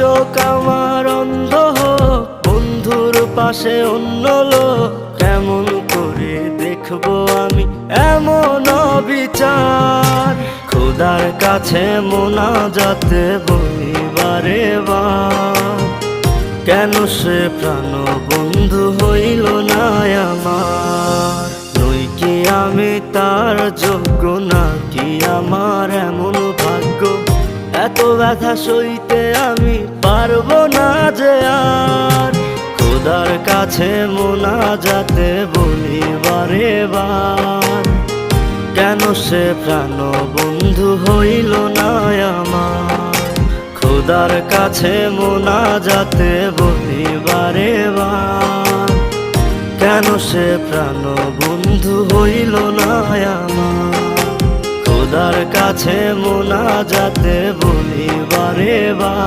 চোখ আমার অন্ধ হোক, বন্ধুর পাশে অন্য লোক, কেমন করে দেখবো আমি এমন অবিচার। খোদার কাছে মোনাজাতে বলি বারে বার, কেন সে প্রাণ বন্ধু হইল না আমার। নই কি আমি তার যোগ্য, নাকি আমার এমন ভাগ্য, এত ব্যথা সইতে আমি পারবো না যে আর। খোদার কাছে মোনাজাতে বলি বারে বার, কেন সে প্রাণ বন্ধু হইল না আমার। খোদার কাছে মোনাজাতে বলি বারে বার, কেন সে প্রাণ বন্ধু হইল না আমার। খোদার কাছে মোনাজাতে বলি বারে বার।